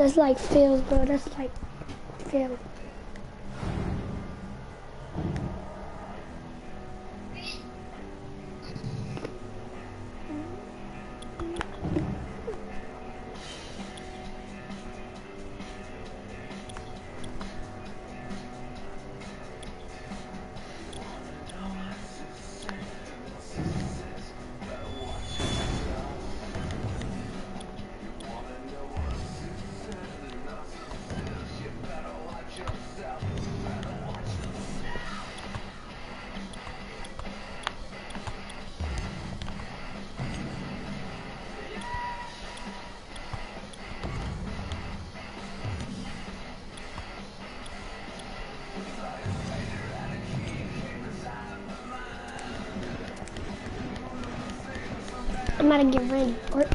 That's like fails, bro. That's like fail. I'm gonna get ready. Or is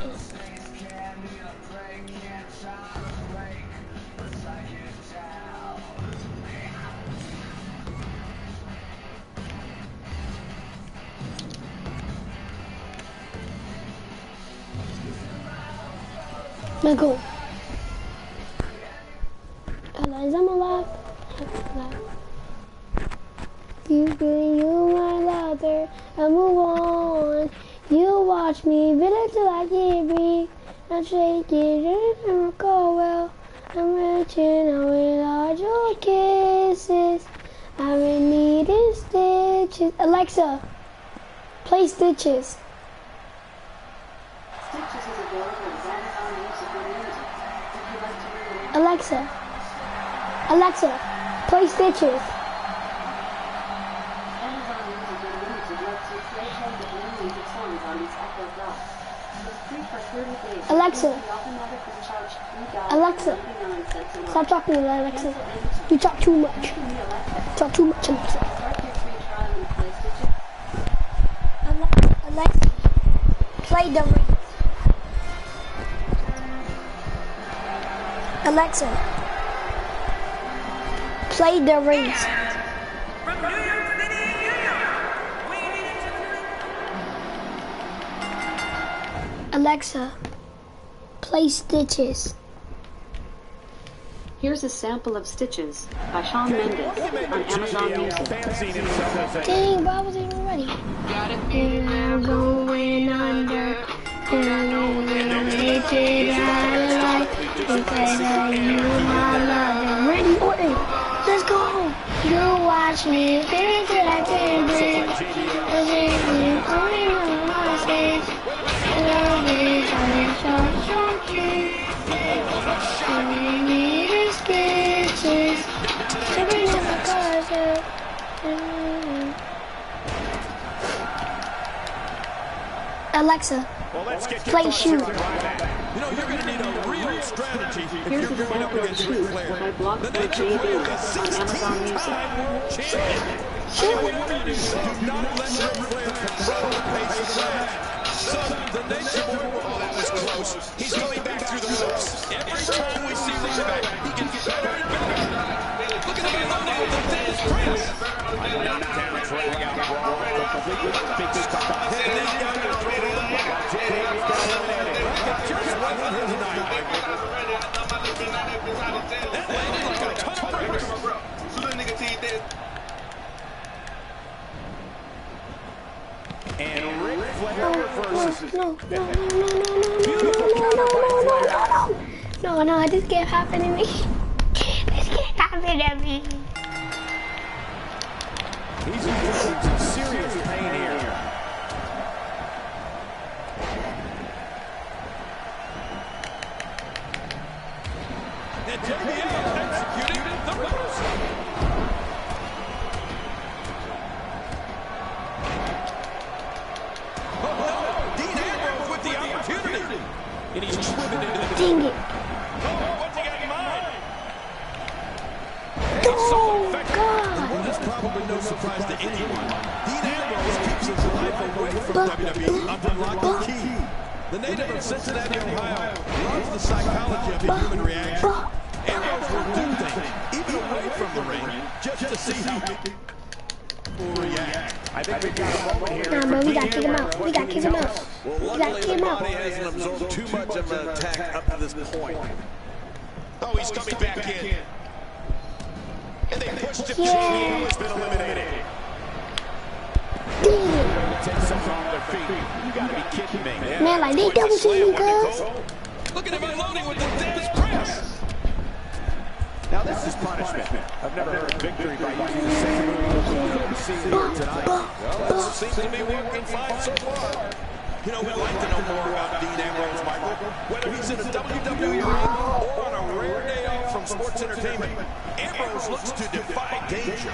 let's go. Alive, I'm alive. You bring you my lover, I move on. You watch me bitter till I can't breathe. I shake it, and never go well. I'm reaching out with all your kisses. I'm in need of stitches. Alexa, play Stitches. Stitches is available as Amazon Music and Music. Would you like to hear it? Alexa, play Stitches. Amazon Music Unlimited lets you play the music songs on these Echo Dot. It's free for 30 days. Alexa. You automatically charge Alexa. $3.99 a month. Stop talking to that, Alexa. You talk too much. Talk too much, Alexa. Start your free trial and play Stitches. Alexa, play the rings. Alexa, play the rings. From New York City, New York, we need to... Alexa, play Stitches. Here's a sample of Stitches by Shawn Mendes on Amazon Music. Dang, bro, I wasn't even ready. And I'm going under. And I'm going to make it out of life. Because of you, my love. Ready, Orton. Let's go. You watch me, feel till I can't breathe. Cause if you only know my face, love is on your key. I need a stitches. Stepping in the closet. Alexa, play Shoot. You know, you're going to need a real strategy if Here's you're a going up sample of against Ric Shoot Flair. by Block The by Nature J.D. Boy, on the Amazon Music. 16-time world champion. Shoot. Whatever you do, do not let Ric Flair control the pace of the match. Son, the Nature Boy, oh, that was close. He's coming back through the ropes. Every time we see Ryback, he gets better and better. Look at the guy loading with the Dance Prince. Knockdown, drag out, brawl, big stop. And then you got to throw it up. J.D. got eliminated. Just what he did tonight. That landed like a ton of bricks. And Ric Flair reverses. No, this can't happen to me. This can't happen to me. He's in some serious pain here. And JBL executing the reversal. Oh, Dean Ambrose with the opportunity. And he's driven into the... Dang it. Oh, what's he got in mind? Oh, God. Well, that's probably no surprise to anyone. Dean Ambrose keeps his life away from WWE under lock and key. The native of Cincinnati, Ohio, loves the psychology of the human reaction. Ambrose will do things, even away from the ring, just to see how people react. I think we've got a moment here. Nah, bro, we gotta kick him out. We gotta kick him out. Well, We gotta luckily kick the him out. body hasn't absorbed too much of an attack up to this point. Oh, he's coming back in. And they pushed him. Yeah. He has been eliminated. Take someone off their feet. You gotta be kidding me. Yeah, Man, like they double team, cuz. Look at him unloading with the Dez press. Now this is punishment. I've never heard of victory by using the same move we've seen here tonight. Well, it seems to be working fine so far. You know, we'd like to know more about Dean Ambrose, Michael. Whether he's in a WWE ring or on a rare day off from sports entertainment, Ambrose looks to defy danger.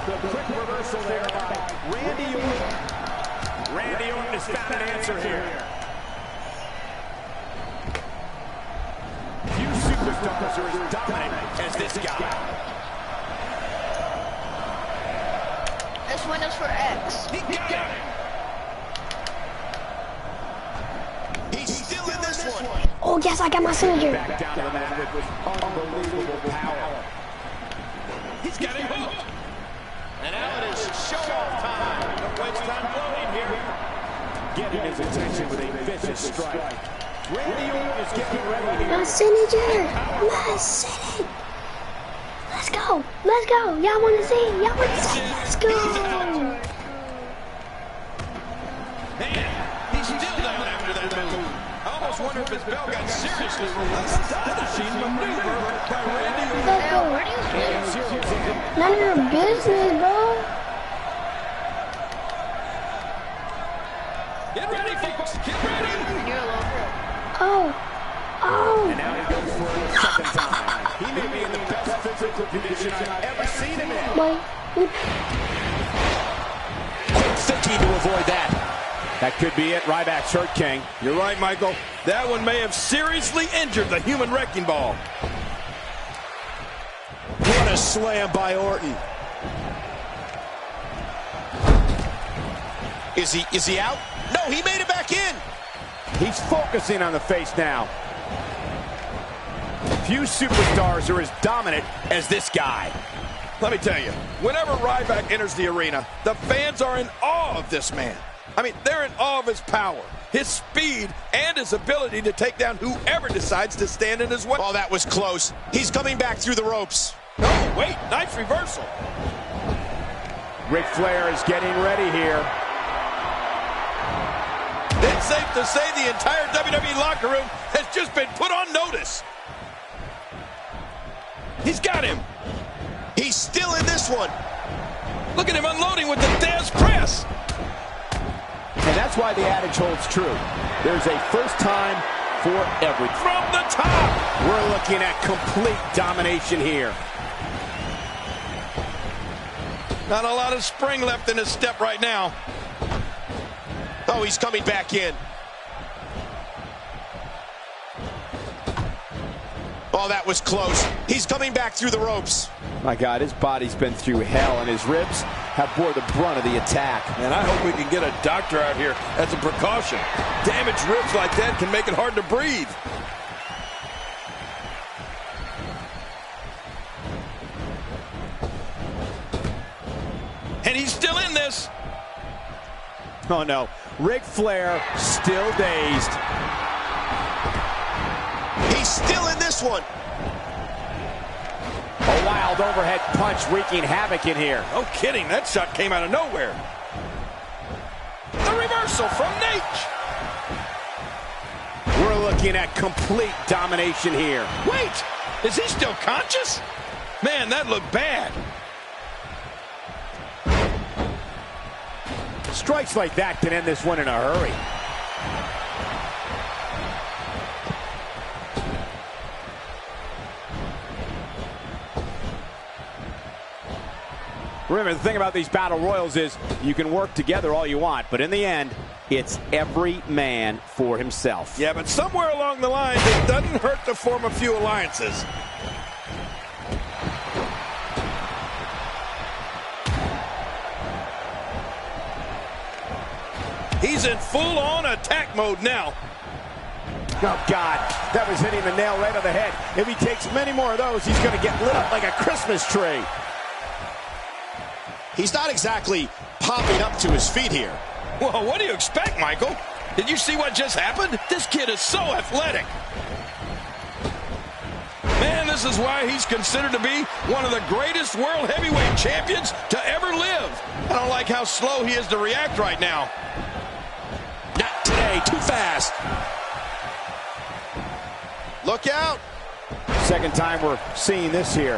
The quick reversal there by Randy Orton. Randy Orton has found an answer here. Few superstars are as dominant as this guy. This one is for X. He got it. He's still in this one. Oh, yes, I got my signature. Back down to the mat with unbelievable power. He's got him hooked. And now it is show-off time. Don't waste time floating here. Getting his attention with a vicious strike. Randy Orton is getting ready here. My signature. My signature. Let's go. Let's go. Y'all want to see? Y'all want to see? Let's go. Man, he's still down after that move. I almost wonder if his bell got seriously astonishing maneuver by Randy Orton. Let's go. None of your business, bro. Get ready, folks. Get ready. You're a little girl. Oh. Oh. And now he goes for it a second time. He may be in the best physical condition I've ever seen him in. Boy. Quick thinking to avoid that. That could be it. Ryback's hurt, King. You're right, Michael. That one may have seriously injured the human wrecking ball. What a slam by Orton. Is he out? No, he made it back in. He's focusing on the face now. Few superstars are as dominant as this guy. Let me tell you, whenever Ryback enters the arena, the fans are in awe of this man. I mean, they're in awe of his power, his speed, and his ability to take down whoever decides to stand in his way. Oh, that was close. He's coming back through the ropes. Oh, wait, nice reversal. Ric Flair is getting ready here. It's safe to say the entire WWE locker room has just been put on notice. He's got him. He's still in this one. Look at him unloading with the Dez press. And that's why the adage holds true. There's a first time for everything. From the top. We're looking at complete domination here. Not a lot of spring left in his step right now. Oh, he's coming back in. Oh, that was close. He's coming back through the ropes. My God, his body's been through hell, and his ribs have bore the brunt of the attack. And I hope we can get a doctor out here as a precaution. Damaged ribs like that can make it hard to breathe. And he's still in this. Oh, no. Ric Flair still dazed. He's still in this one. A wild overhead punch wreaking havoc in here. No kidding, that shot came out of nowhere. The reversal from Nate. We're looking at complete domination here. Wait, is he still conscious? Man, that looked bad. Strikes like that can end this one in a hurry. Remember, the thing about these battle royals is you can work together all you want, but in the end, it's every man for himself. Yeah, but somewhere along the line, it doesn't hurt to form a few alliances. He's in full-on attack mode now. Oh, God, that was hitting the nail right on the head. If he takes many more of those, he's going to get lit up like a Christmas tree. He's not exactly popping up to his feet here. Well, what do you expect, Michael? Did you see what just happened? This kid is so athletic. Man, this is why he's considered to be one of the greatest world heavyweight champions to ever live. I don't like how slow he is to react right now. Not today, too fast. Look out. Second time we're seeing this here.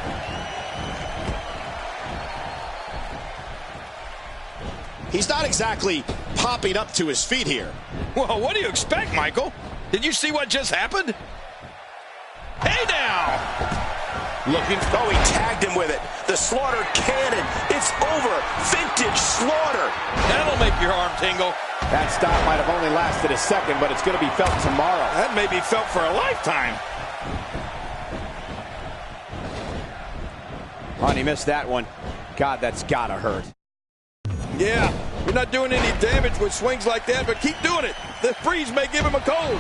He's not exactly popping up to his feet here. Well, what do you expect, Michael? Did you see what just happened? Hey now! Looking, oh, he tagged him with it. The Slaughter Cannon. It's over. Vintage Slaughter. That'll make your arm tingle. That stop might have only lasted a second, but it's going to be felt tomorrow. That may be felt for a lifetime. Oh, and he missed that one. God, that's got to hurt. Yeah, you're not doing any damage with swings like that, but keep doing it. The freeze may give him a cold.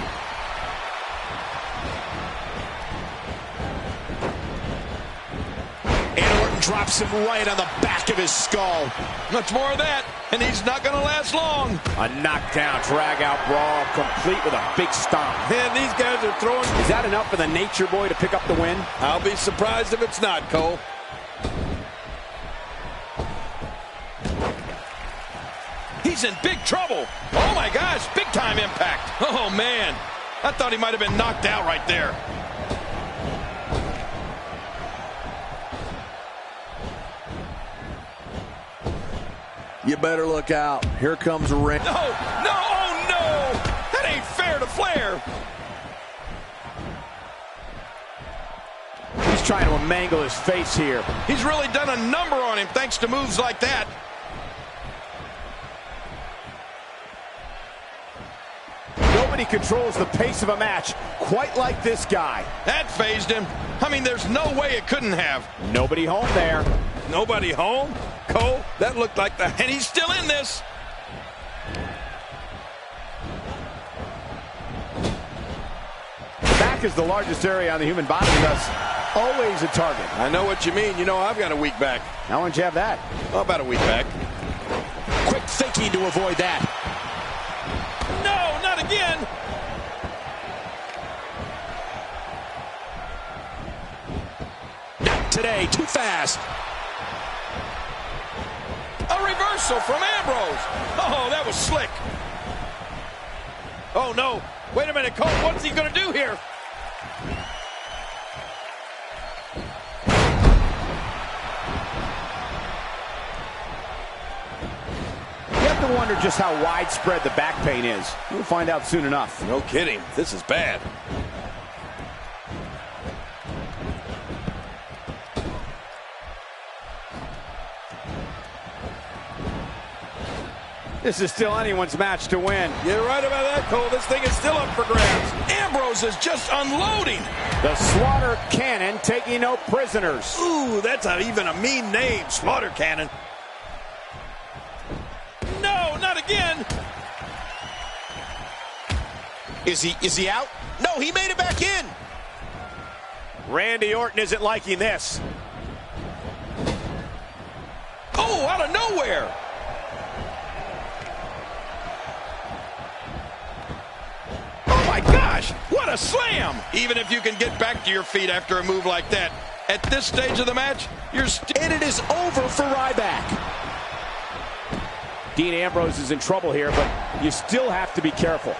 And Orton drops him right on the back of his skull. Much more of that, and he's not going to last long. A knockdown, drag-out brawl, complete with a big stomp. Man, these guys are throwing. Is that enough for the Nature Boy to pick up the win? I'll be surprised if it's not, Cole. He's in big trouble. Oh, my gosh, big-time impact. Oh, man. I thought he might have been knocked out right there. You better look out. Here comes Randy. No, no, oh, no. That ain't fair to Flair. He's trying to mangle his face here. He's really done a number on him thanks to moves like that. Nobody controls the pace of a match quite like this guy. That phased him. I mean, there's no way it couldn't have. Nobody home there. Nobody home? Cole, that looked like the... And he's still in this. The back is the largest area on the human body, thus always a target. I know what you mean. You know I've got a weak back. How long did you have that? Oh, about a week back. Quick thinking to avoid that. No, not again. Not today, too fast. A reversal from Ambrose. Oh, that was slick. Oh, no. Wait a minute, Cole. What's he going to do here? You have to wonder just how widespread the back pain is. We'll find out soon enough. No kidding. This is bad. This is still anyone's match to win. You're right about that, Cole. This thing is still up for grabs. Ambrose is just unloading. The Slaughter Cannon taking no prisoners. Ooh, that's even a mean name, Slaughter Cannon. No, not again. Is he out? No, he made it back in. Randy Orton isn't liking this. Oh, out of nowhere. Oh my gosh, what a slam. Even if you can get back to your feet after a move like that, at this stage of the match, you're still... And it is over for Ryback. Dean Ambrose is in trouble here, but you still have to be careful.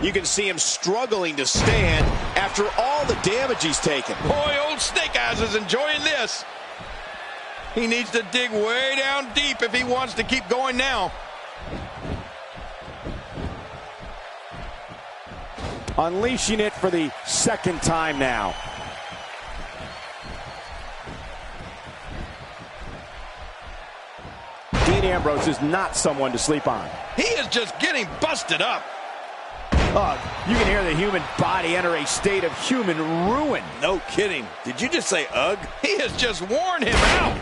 You can see him struggling to stand after all the damage he's taken. Boy, old Snake Eyes is enjoying this. He needs to dig way down deep if he wants to keep going now. Unleashing it for the second time now. Dean Ambrose is not someone to sleep on. He is just getting busted up. You can hear the human body enter a state of human ruin. No kidding. Did you just say ugh? He has just worn him out.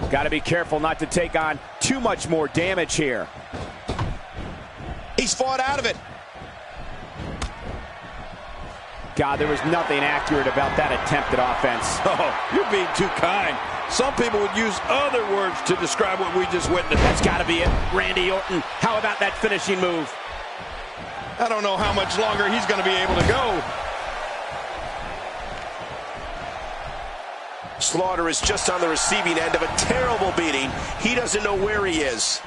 Got to be careful not to take on too much more damage here. He's fought out of it. God, there was nothing accurate about that attempt at offense. Oh, you're being too kind. Some people would use other words to describe what we just witnessed. That's got to be it. Randy Orton, how about that finishing move? I don't know how much longer he's going to be able to go. Slaughter is just on the receiving end of a terrible beating. He doesn't know where he is.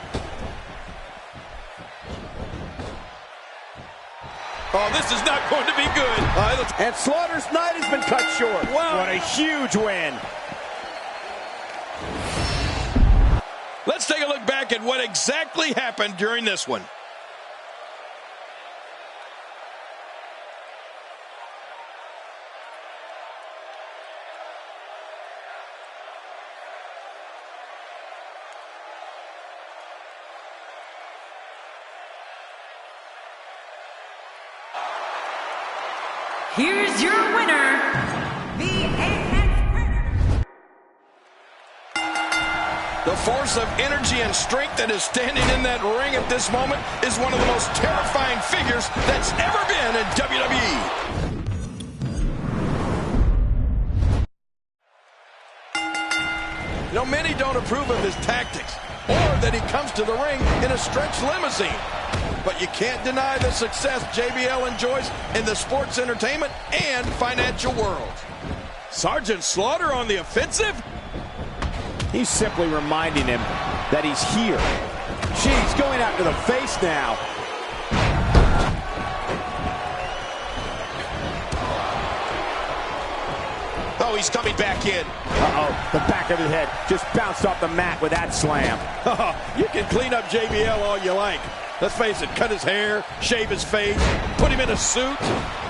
Oh, this is not going to be good. And Slaughter's night has been cut short. Wow. What a huge win. Let's take a look back at what exactly happened during this one. Here's your winner, the Apex Predators. The force of energy and strength that is standing in that ring at this moment is one of the most terrifying figures that's ever been in WWE. You know, many don't approve of his tactics or that he comes to the ring in a stretched limousine. But you can't deny the success JBL enjoys in the sports entertainment and financial world. Sergeant Slaughter on the offensive? He's simply reminding him that he's here. She's going after the face now. Oh, he's coming back in. Uh-oh, the back of his head just bounced off the mat with that slam. You can clean up JBL all you like. Let's face it, cut his hair, shave his face, put him in a suit.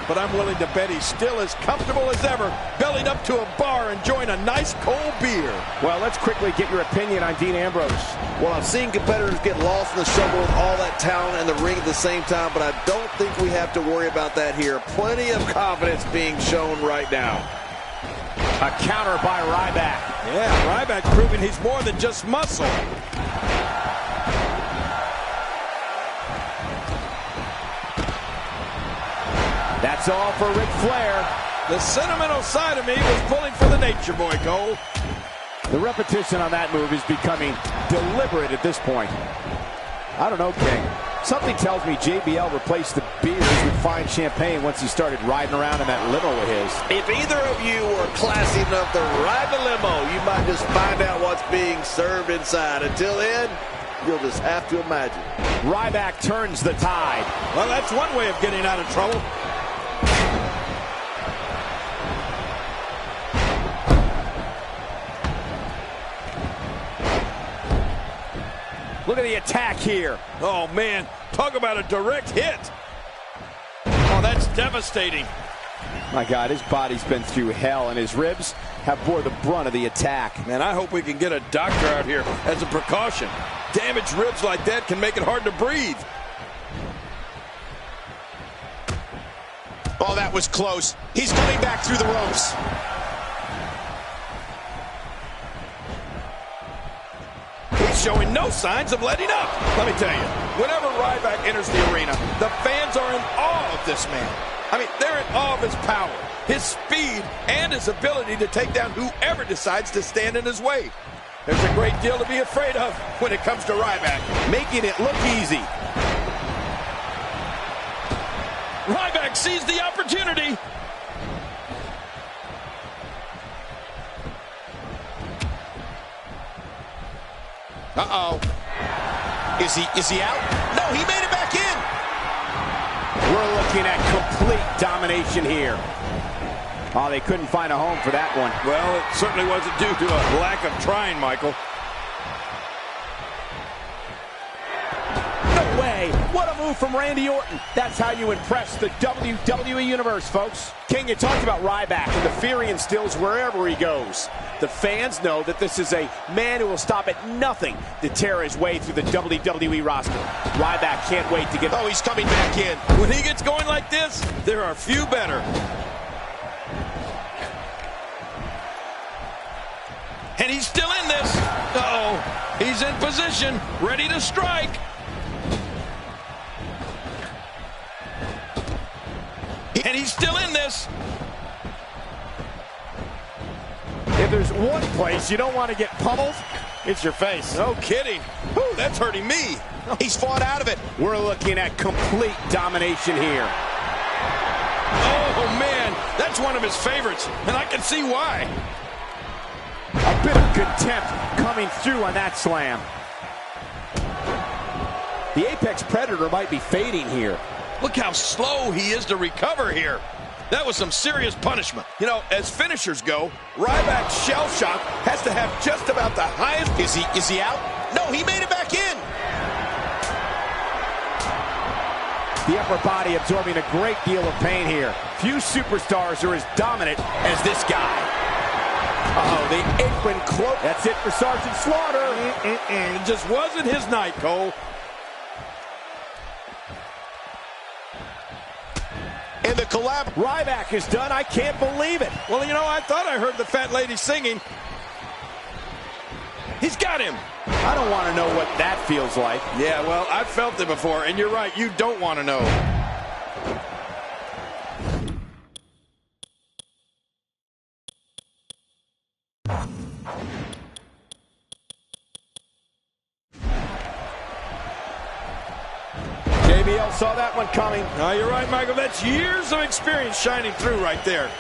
But I'm willing to bet he's still as comfortable as ever, bellied up to a bar enjoying a nice cold beer. Well, let's quickly get your opinion on Dean Ambrose. Well, I've seen competitors get lost in the shuffle with all that talent in the ring at the same time, but I don't think we have to worry about that here. Plenty of confidence being shown right now. A counter by Ryback. Yeah, Ryback's proving he's more than just muscle. That's all for Ric Flair. The sentimental side of me was pulling for the Nature Boy, Cole. The repetition on that move is becoming deliberate at this point. I don't know, King. Something tells me JBL replaced the beers with fine champagne once he started riding around in that limo of his. If either of you were classy enough to ride the limo, you might just find out what's being served inside. Until then, you'll just have to imagine. Ryback turns the tide. Well, that's one way of getting out of trouble. Look at the attack here. Oh, man. Talk about a direct hit. Oh, that's devastating. My God, his body's been through hell, and his ribs have bore the brunt of the attack. Man, I hope we can get a doctor out here as a precaution. Damaged ribs like that can make it hard to breathe. Oh, that was close. He's coming back through the ropes. He's showing no signs of letting up. Let me tell you, whenever Ryback enters the arena, the fans are in awe of this man. I mean, they're in awe of his power, his speed, and his ability to take down whoever decides to stand in his way. There's a great deal to be afraid of when it comes to Ryback. Making it look easy. Ryback sees the opportunity. Uh-oh. Is he out? No, he made it back in. We're looking at complete domination here. Oh, they couldn't find a home for that one. Well, it certainly wasn't due to a lack of trying, Michael. No way. What a move from Randy Orton. That's how you impress the WWE Universe, folks. King, you talked about Ryback and the fear he instills wherever he goes. The fans know that this is a man who will stop at nothing to tear his way through the WWE roster. Ryback can't wait to get... Oh, he's coming back in. When he gets going like this, there are few better. And he's still in this. Uh-oh. He's in position, ready to strike. he's still in this. If there's one place you don't want to get pummeled, it's your face. No kidding. Ooh, that's hurting me. He's fought out of it. We're looking at complete domination here. Oh, man, that's one of his favorites, and I can see why. A bit of contempt coming through on that slam. The Apex Predator might be fading here. Look how slow he is to recover here. That was some serious punishment. You know, as finishers go, Ryback's shell shock has to have just about the highest. Is he out? No, he made it back in. The upper body absorbing a great deal of pain here. Few superstars are as dominant as this guy. Uh-oh, the apron cloak. That's it for Sergeant Slaughter. It just wasn't his night, Cole. And the collab. Ryback is done. I can't believe it. Well, you know, I thought I heard the fat lady singing. He's got him. I don't want to know what that feels like. Yeah, well, I've felt it before, and you're right, you don't want to know. JBL saw that one coming. No, you're right, Michael. That's years of experience shining through right there.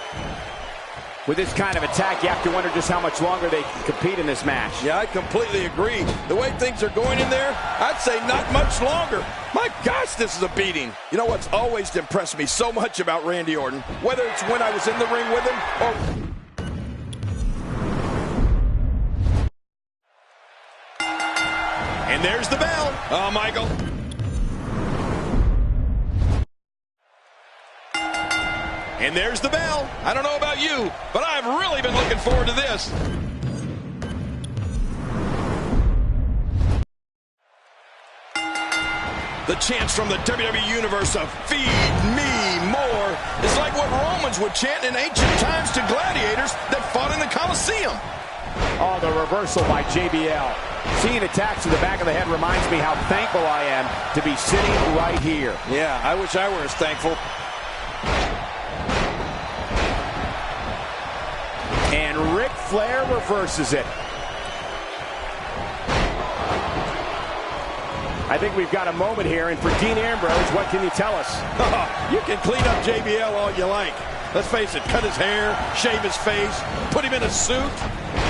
With this kind of attack, you have to wonder just how much longer they can compete in this match. Yeah, I completely agree. The way things are going in there, I'd say not much longer. My gosh, this is a beating. You know what's always impressed me so much about Randy Orton, whether it's when I was in the ring with him or... And there's the bell. Oh, Michael. And there's the bell. I don't know about you, but I've really been looking forward to this. The chants from the WWE Universe of "Feed me more" is like what Romans would chant in ancient times to gladiators that fought in the Colosseum. Oh, the reversal by JBL. Seeing attacks to the back of the head reminds me how thankful I am to be sitting right here. Yeah, I wish I were as thankful. And Ric Flair reverses it. I think we've got a moment here, and for Dean Ambrose, what can you tell us? You can clean up JBL all you like. Let's face it, cut his hair, shave his face, put him in a suit.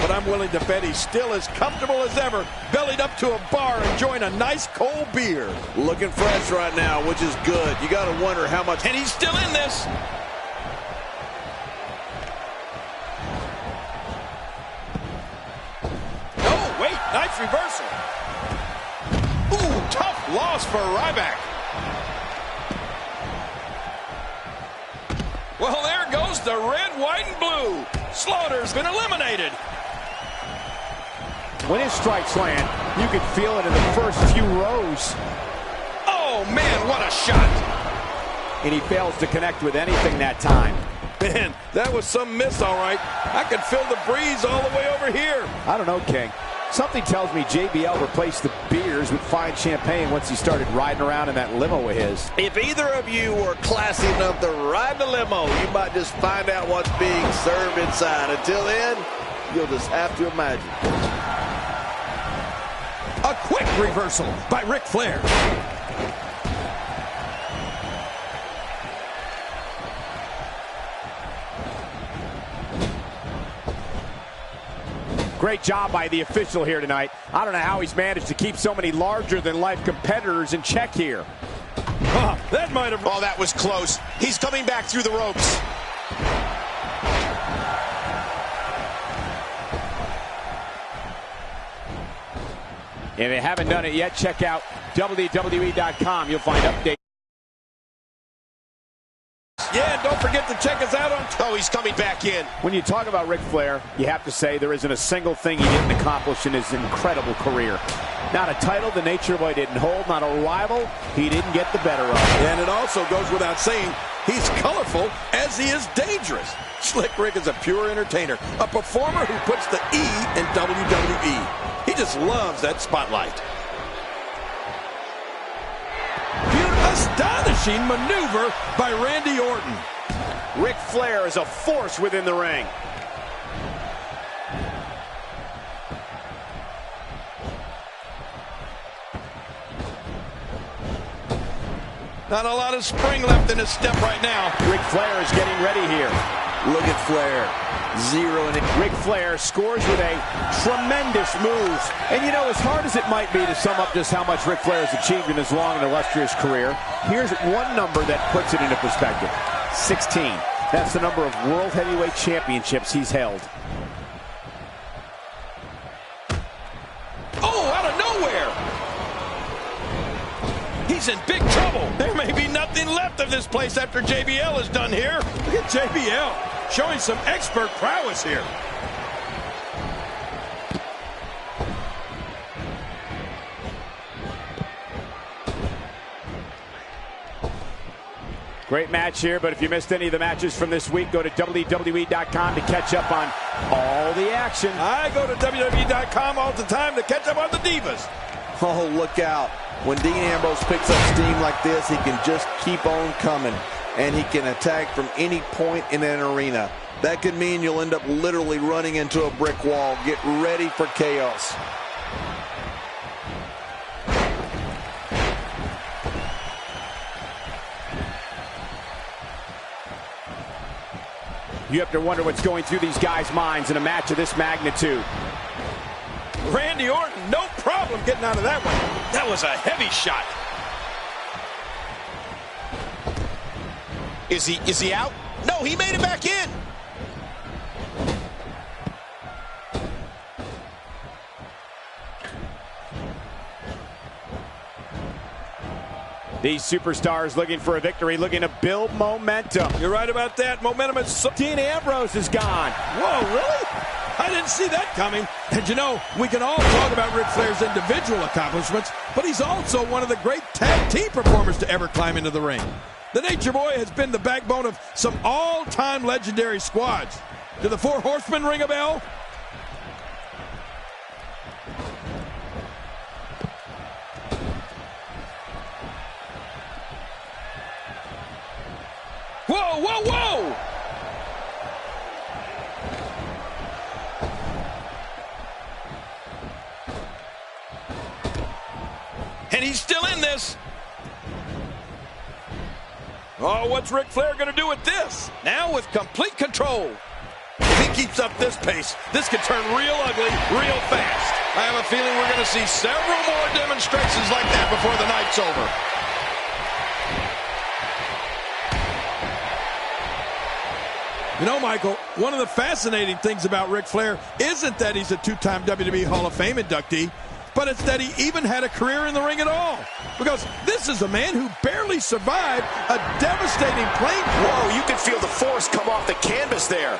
But I'm willing to bet he's still as comfortable as ever, bellied up to a bar enjoying a nice cold beer. Looking fresh right now, which is good. You got to wonder how much... And he's still in this. Oh, wait, nice reversal. Ooh, tough loss for Ryback. Well, there goes the red, white, and blue. Slaughter's been eliminated. When his strikes land, you can feel it in the first few rows. Oh, man, what a shot. And he fails to connect with anything that time. Man, that was some miss, all right. I could feel the breeze all the way over here. I don't know, King. Something tells me JBL replaced the beers with fine champagne once he started riding around in that limo of his. If either of you were classy enough to ride the limo, you might just find out what's being served inside. Until then, you'll just have to imagine. A quick reversal by Ric Flair. Great job by the official here tonight. I don't know how he's managed to keep so many larger-than-life competitors in check here. That might have... Oh, that was close. He's coming back through the ropes. If you haven't done it yet, check out WWE.com. You'll find updates. Yeah, and don't forget to check us out on... Oh, he's coming back in. When you talk about Ric Flair, you have to say there isn't a single thing he didn't accomplish in his incredible career. Not a title the Nature Boy didn't hold, not a rival he didn't get the better of. And it also goes without saying, he's colorful as he is dangerous. Slick Rick is a pure entertainer, a performer who puts the E in WWE. He just loves that spotlight. Astonishing maneuver by Randy Orton. Ric Flair is a force within the ring. Not a lot of spring left in his step right now. Ric Flair is getting ready here. Look at Flair. Zeroing it. Ric Flair scores with a tremendous move. And you know, as hard as it might be to sum up just how much Ric Flair has achieved in his long and illustrious career, here's one number that puts it into perspective. 16. That's the number of World Heavyweight Championships he's held. Oh, out of nowhere! He's in big trouble. There may be nothing left of this place after JBL is done here. Look at JBL showing some expert prowess here. Great match here, but if you missed any of the matches from this week, go to WWE.com to catch up on all the action. I go to WWE.com all the time to catch up on the Divas. Oh, look out. When Dean Ambrose picks up steam like this, he can just keep on coming, and he can attack from any point in an arena. That could mean you'll end up literally running into a brick wall. Get ready for chaos. You have to wonder what's going through these guys' minds in a match of this magnitude. Randy Orton, no problem getting out of that one. That was a heavy shot. Is he out? No, he made it back in. These superstars looking for a victory, looking to build momentum. You're right about that. Momentum is so... Dean Ambrose is gone. Whoa, really? I didn't see that coming. And you know, we can all talk about Ric Flair's individual accomplishments, but he's also one of the great tag team performers to ever climb into the ring. The Nature Boy has been the backbone of some all-time legendary squads. Do the Four Horsemen ring a bell? Whoa, whoa, whoa! And he's still in this. Oh, what's Ric Flair going to do with this? Now with complete control. If he keeps up this pace, this could turn real ugly real fast. I have a feeling we're going to see several more demonstrations like that before the night's over. You know, Michael, one of the fascinating things about Ric Flair isn't that he's a two-time WWE Hall of Fame inductee, but it's that he even had a career in the ring at all. Because this is a man who barely survived a devastating plane crash. Whoa, you can feel the force come off the canvas there.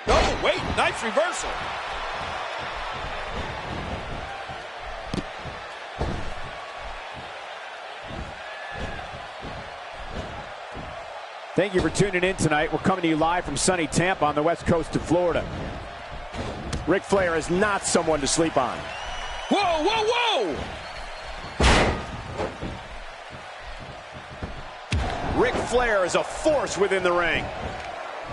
Oh, wait, nice reversal. Thank you for tuning in tonight. We're coming to you live from sunny Tampa on the west coast of Florida. Ric Flair is not someone to sleep on. Whoa, whoa, whoa! Ric Flair is a force within the ring.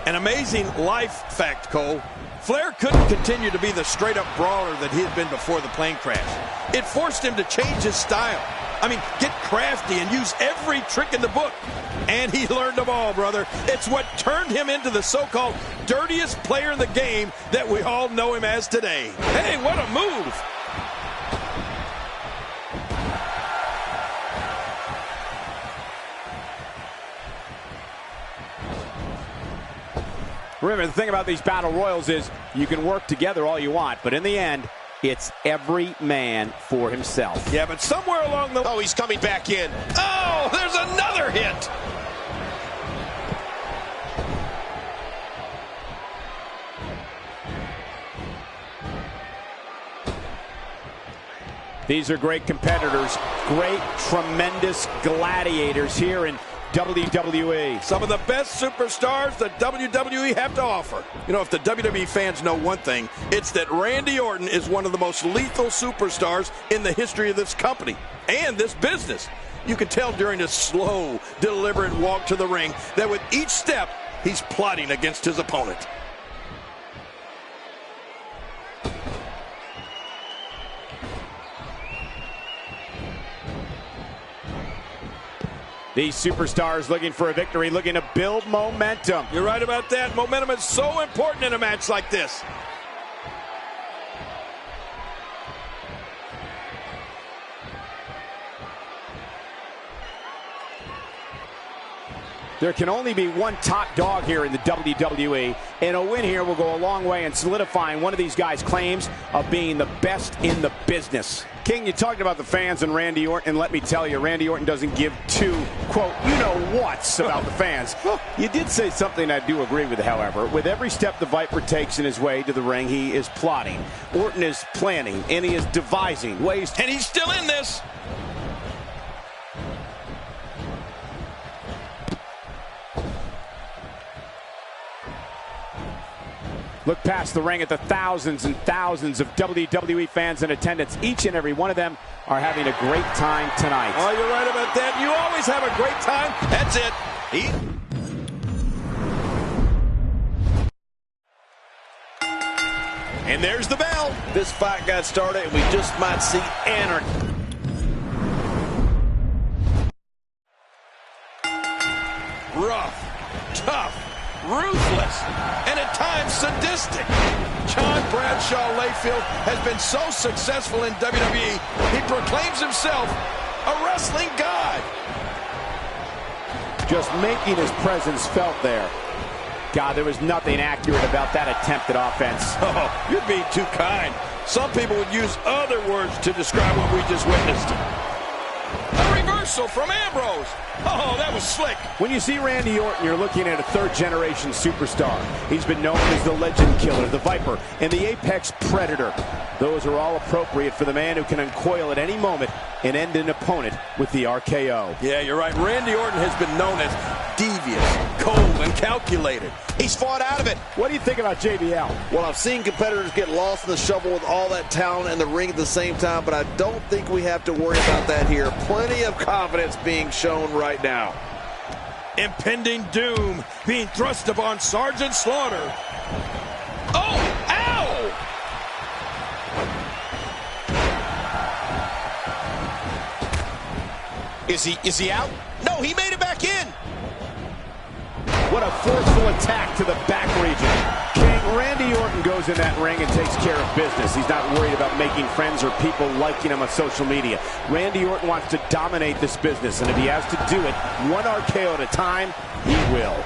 An amazing life fact, Cole. Flair couldn't continue to be the straight-up brawler that he had been before the plane crash. It forced him to change his style. I mean, get crafty and use every trick in the book. And he learned them all, brother. It's what turned him into the so-called dirtiest player in the game that we all know him as today. Hey, what a move! Remember, the thing about these battle royals is you can work together all you want, but in the end, it's every man for himself. Yeah, but somewhere along the... Oh, he's coming back in. Oh, there's another hit. These are great competitors, great, tremendous gladiators here in WWE. Some of the best superstars the WWE have to offer. You know, if the WWE fans know one thing, it's that Randy Orton is one of the most lethal superstars in the history of this company and this business. You can tell during his slow, deliberate walk to the ring that with each step, he's plotting against his opponent. These superstars looking for a victory, looking to build momentum. You're right about that. Momentum is so important in a match like this. There can only be one top dog here in the WWE, and a win here will go a long way in solidifying one of these guys' claims of being the best in the business. King, you talked about the fans and Randy Orton, and let me tell you, Randy Orton doesn't give two, quote, you-know-whats about the fans. You did say something I do agree with, however. With every step the Viper takes in his way to the ring, he is plotting. Orton is planning, and he is devising ways. And he's still in this. Look past the ring at the thousands and thousands of WWE fans in attendance. Each and every one of them are having a great time tonight. Oh, you're right about that. You always have a great time. That's it. And there's the bell. This fight got started, and we just might see anarchy. Rough, tough, ruthless, and at times sadistic. John Bradshaw Layfield has been so successful in WWE, he proclaims himself a wrestling god. Just making his presence felt there. God, there was nothing accurate about that attempted offense. Oh, you're being too kind. Some people would use other words to describe what we just witnessed. A reversal from Ambrose. Oh, that was slick. When you see Randy Orton, you're looking at a third-generation superstar. He's been known as the Legend Killer, the Viper, and the Apex Predator. Those are all appropriate for the man who can uncoil at any moment and end an opponent with the RKO. Yeah, you're right. Randy Orton has been known as devious, cold, and calculated. He's fought out of it. What do you think about JBL? Well, I've seen competitors get lost in the shuffle with all that talent in the ring at the same time, but I don't think we have to worry about that here. Plenty of confidence being shown right now. Impending doom being thrust upon Sergeant Slaughter. Oh, ow! Is he out? No, he made it back in. What a forceful attack to the back region. King, Randy Orton goes in that ring and takes care of business. He's not worried about making friends or people liking him on social media. Randy Orton wants to dominate this business, and if he has to do it one RKO at a time, he will.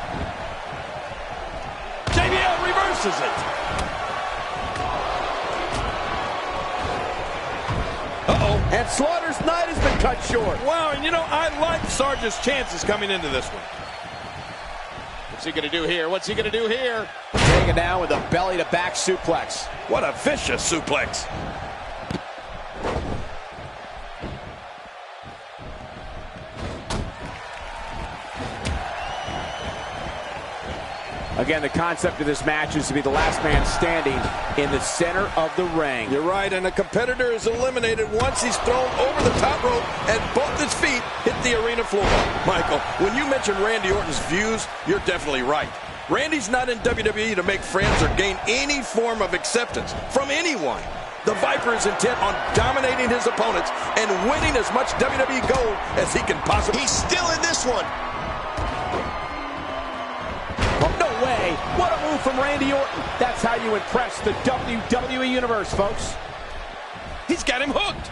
JBL reverses it. Uh-oh. And Slaughter's night has been cut short. Wow, and you know, I like Sarge's chances coming into this one. What's he going to do here? What's he going to do here? Taking down with a belly-to-back suplex. What a vicious suplex. Again, the concept of this match is to be the last man standing in the center of the ring. You're right, and a competitor is eliminated once he's thrown over the top rope and both his feet hit the arena floor. Michael, when you mentioned Randy Orton's views, you're definitely right. Randy's not in WWE to make friends or gain any form of acceptance from anyone. The Viper is intent on dominating his opponents and winning as much WWE gold as he can possibly. He's still in this one. No way. What a move from Randy Orton. That's how you impress the WWE Universe, folks. He's got him hooked.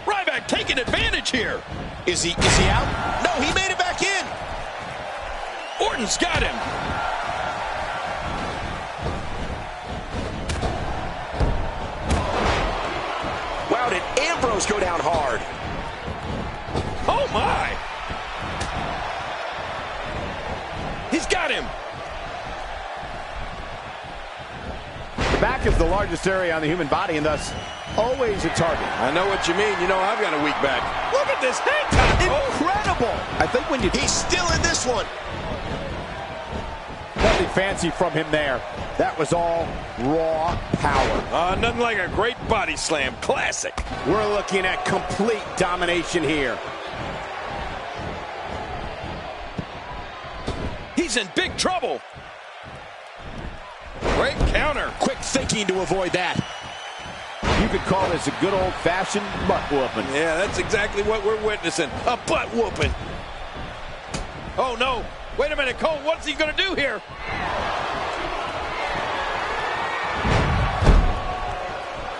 Ryback taking advantage here. Is he out? No, he made it back in. Orton's got him. Wow, did Ambrose go down hard? Oh, my. He's got him. The back is the largest area on the human body and thus always a target. I know what you mean. You know I've got a weak back. Look at this hang time. Incredible. I think when you... He's still in this one. Nothing fancy from him there. That was all raw power. Nothing like a great body slam. Classic. We're looking at complete domination here. He's in big trouble. Great counter. Quick thinking to avoid that. You could call this a good old-fashioned butt whooping. Yeah, that's exactly what we're witnessing. A butt whooping. Oh, no. Wait a minute, Cole. What's he going to do here?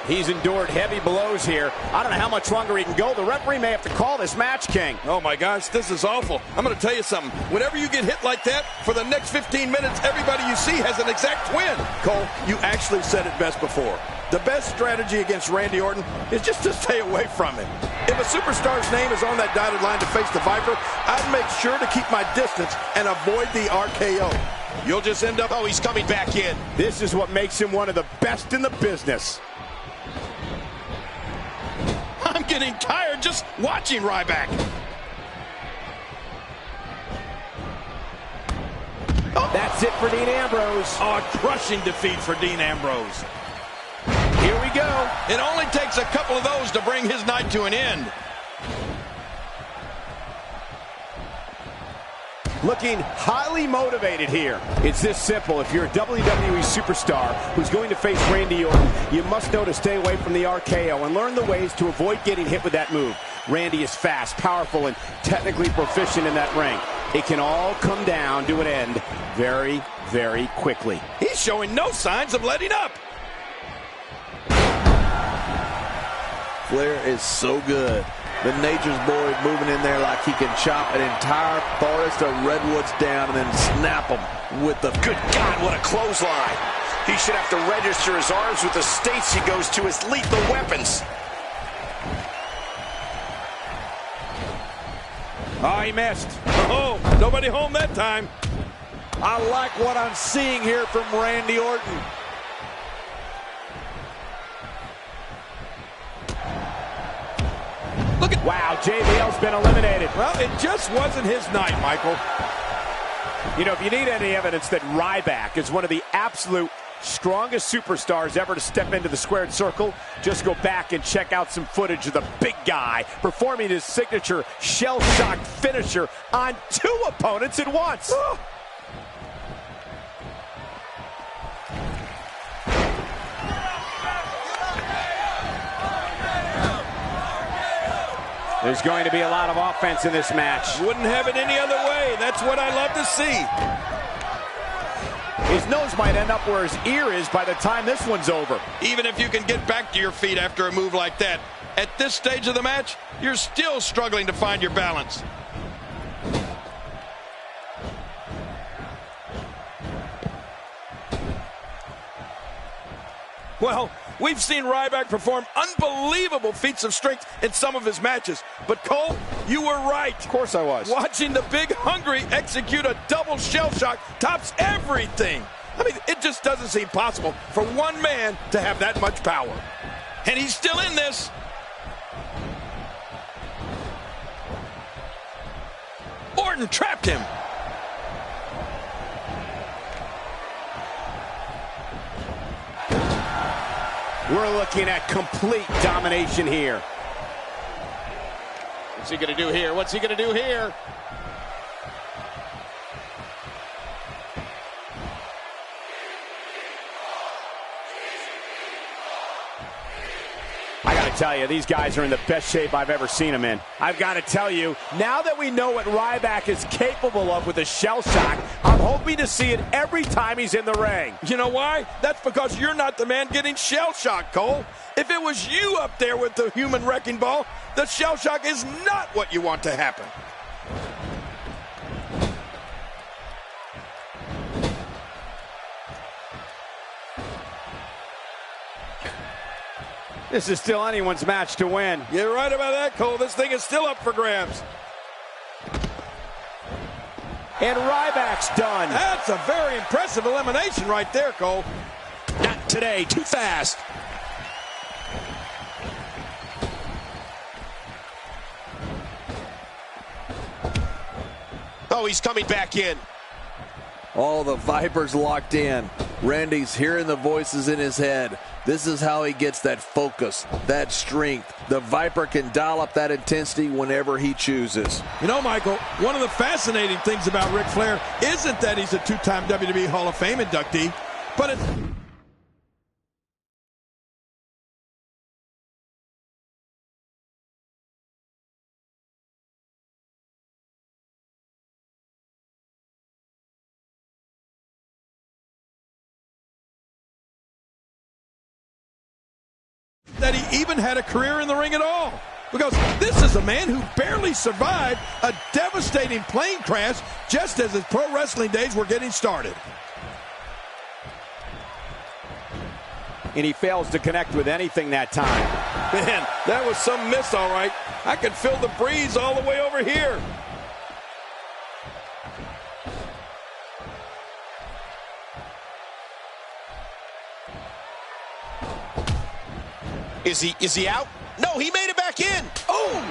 He's endured heavy blows here. I don't know how much longer he can go. The referee may have to call this match, King. Oh, my gosh, this is awful. I'm going to tell you something. Whenever you get hit like that, for the next 15 minutes, everybody you see has an exact twin. Cole, you actually said it best before. The best strategy against Randy Orton is just to stay away from him. If a superstar's name is on that dotted line to face the Viper, I'd make sure to keep my distance and avoid the RKO. You'll just end up... Oh, he's coming back in. This is what makes him one of the best in the business. I'm getting tired just watching Ryback. Oh, that's it for Dean Ambrose. Oh, a crushing defeat for Dean Ambrose. Here we go. It only takes a couple of those to bring his night to an end. Looking highly motivated here. It's this simple. If you're a WWE superstar who's going to face Randy Orton, you must know to stay away from the RKO and learn the ways to avoid getting hit with that move. Randy is fast, powerful, and technically proficient in that ring. It can all come down to an end very, very quickly. He's showing no signs of letting up. Flair is so good. The Nature's Boy moving in there like he can chop an entire forest of redwoods down and then snap them with the... Good God, what a clothesline. He should have to register his arms with the states he goes to as lethal weapons. Oh, he missed. Oh, nobody home that time. I like what I'm seeing here from Randy Orton. Look at... Wow, JBL's been eliminated. Well, it just wasn't his night, Michael. You know, if you need any evidence that Ryback is one of the absolute strongest superstars ever to step into the squared circle, just go back and check out some footage of the big guy performing his signature shell-shock finisher on 2 opponents at once. Oh. There's going to be a lot of offense in this match. Wouldn't have it any other way. That's what I love to see. His nose might end up where his ear is by the time this one's over. Even if you can get back to your feet after a move like that, at this stage of the match, you're still struggling to find your balance. Well, we've seen Ryback perform unbelievable feats of strength in some of his matches. But Cole, you were right. Of course I was. Watching the Big Hungry execute a double shell shock tops everything. I mean, it just doesn't seem possible for one man to have that much power. And he's still in this. Orton trapped him. We're looking at complete domination here. What's he going to do here? What's he going to do here? I got to tell you, these guys are in the best shape I've ever seen them in. I've got to tell you, now that we know what Ryback is capable of with a shell shock, I'm hoping to see it every time he's in the ring. You know why? That's because you're not the man getting shell shocked, Cole. If it was you up there with the human wrecking ball, the shell shock is not what you want to happen. This is still anyone's match to win. You're right about that, Cole. This thing is still up for grabs. And Ryback's done. That's a very impressive elimination right there, Cole. Not today. Too fast. Oh, he's coming back in. All the Vipers locked in. Randy's hearing the voices in his head. This is how he gets that focus, that strength. The Viper can dial up that intensity whenever he chooses. You know, Michael, one of the fascinating things about Ric Flair isn't that he's a two-time WWE Hall of Fame inductee, but it's that he even had a career in the ring at all. Because this is a man who barely survived a devastating plane crash just as his pro wrestling days were getting started. And he fails to connect with anything that time. Man, that was some miss, all right. I could feel the breeze all the way over here. Is he out? No, he made it back in. Oh,